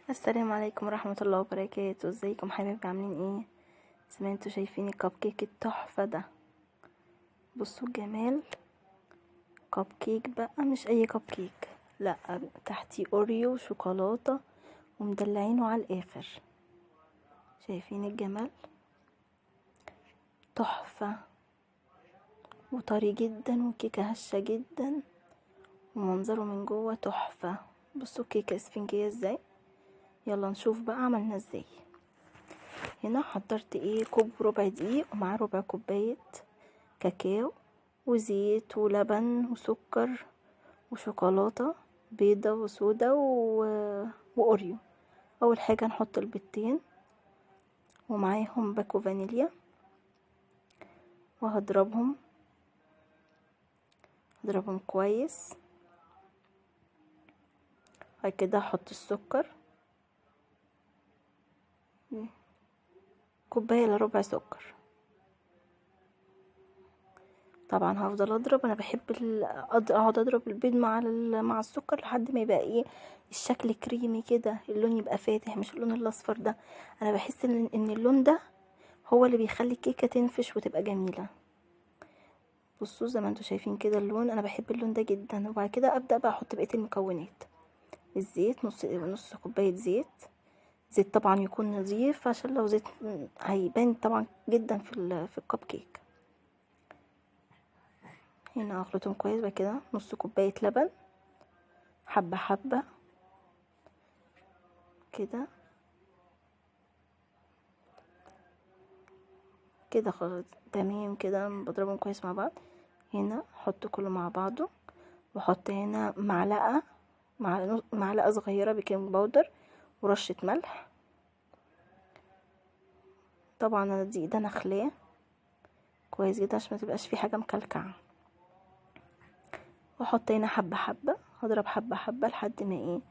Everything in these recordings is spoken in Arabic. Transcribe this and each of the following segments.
السلام عليكم ورحمة الله وبركاته. ازيكم حبايبي، عاملين ايه؟ زي ما انتوا شايفين الكب كيك التحفة ده. بصوا الجمال، كب كيك بقى مش اي كب كيك، لا، تحتيه اوريو وشوكولاتة ومدلعينه على الاخر. شايفين الجمال؟ تحفة وطري جدا وكيكة هشة جدا ومنظره من جوه تحفة. بصوا الكيكة اسفنجية ازاي. يلا نشوف بقى عملنا ازاي. هنا حضرت كوب ربع دقيق ومعاه ربع كوباية كاكاو وزيت ولبن وسكر وشوكولاتة بيضة وسودا وأوريو. أول حاجة نحط البيضتين ومعاهم باكو فانيليا وهضربهم كويس. بعد كده احط السكر، كوباية الا ربع سكر. طبعا هفضل اضرب، انا بحب اقعد اضرب البيض مع السكر لحد ما يبقى الشكل كريمي كده، اللون يبقى فاتح مش اللون الاصفر ده. انا بحس ان اللون ده هو اللي بيخلي الكيكه تنفش وتبقى جميله. بصوا زي ما انتوا شايفين كده اللون، انا بحب اللون ده جدا. وبعد كده ابدا بقى احط بقيه المكونات. الزيت نص كوبايه زيت طبعا يكون نظيف، عشان لو زيت هيبان طبعا جدا في الكب كيك. هنا اخلطهم كويس. بعد كده نص كوبايه لبن، حبه حبه كده خلاص تمام كده، بضربهم كويس مع بعض. هنا احط كله مع بعضه، واحط هنا معلقه صغيره بيكنج باودر ورشه ملح. طبعا انا الدقيق ده نخلاه كويس جدا عشان ما تبقاش فيه حاجه مكلكعه. واحط هنا حبه حبه، هضرب حبه حبه لحد ما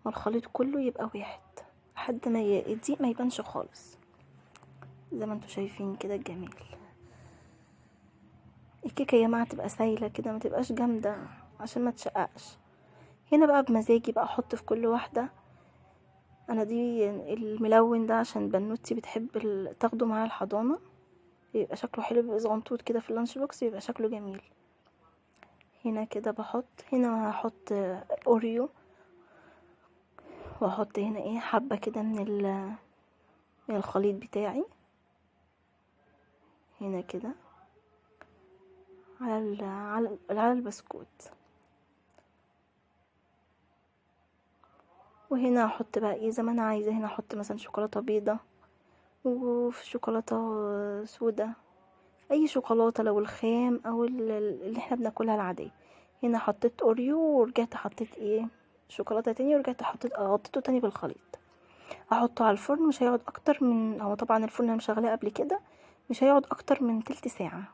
ما الخليط كله يبقى واحد، لحد ما الدقيق ما يبانش خالص. زي ما انتوا شايفين كده الجمال. الكيكه يا جماعه تبقى سايله كده، ما تبقاش جامده عشان ما تشققش. هنا بقى بمزاجي بقى احط في كل واحده. انا دي الملون ده عشان بنوتي بتحب تاخده معاها الحضانه، يبقى شكله حلو، بيبقى صغنطوط كده في اللانش بوكس، يبقى شكله جميل. هنا كده هنا هحط اوريو، واحط هنا حبه كده من الخليط بتاعي. هنا كده على البسكوت. وهنا هحط بقى زي ما انا عايزه. هنا احط مثلا شوكولاته بيضه وفي شوكولاته سودا، اي شوكولاته لو الخام او اللي احنا بناكلها العاديه. هنا حطيت اوريو ورجعت حطيت شوكولاته تاني، ورجعت غطيته تاني بالخليط. احطه على الفرن، مش هيقعد اكتر من، هو طبعا الفرن انا مشغلاه قبل كده، مش هيقعد اكتر من تلت ساعه.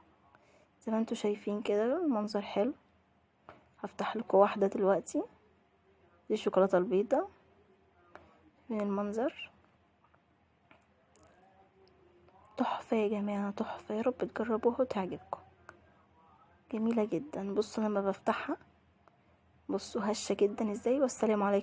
زي ما انتوا شايفين كده المنظر حلو. هفتح لكم واحده دلوقتي. دي الشوكولاته البيضاء من المنظر تحفه يا جماعه، تحفه. يا رب تجربوها وتعجبكم، جميله جدا. بصوا لما بفتحها، بصوا هشه جدا ازاي. والسلام عليكم.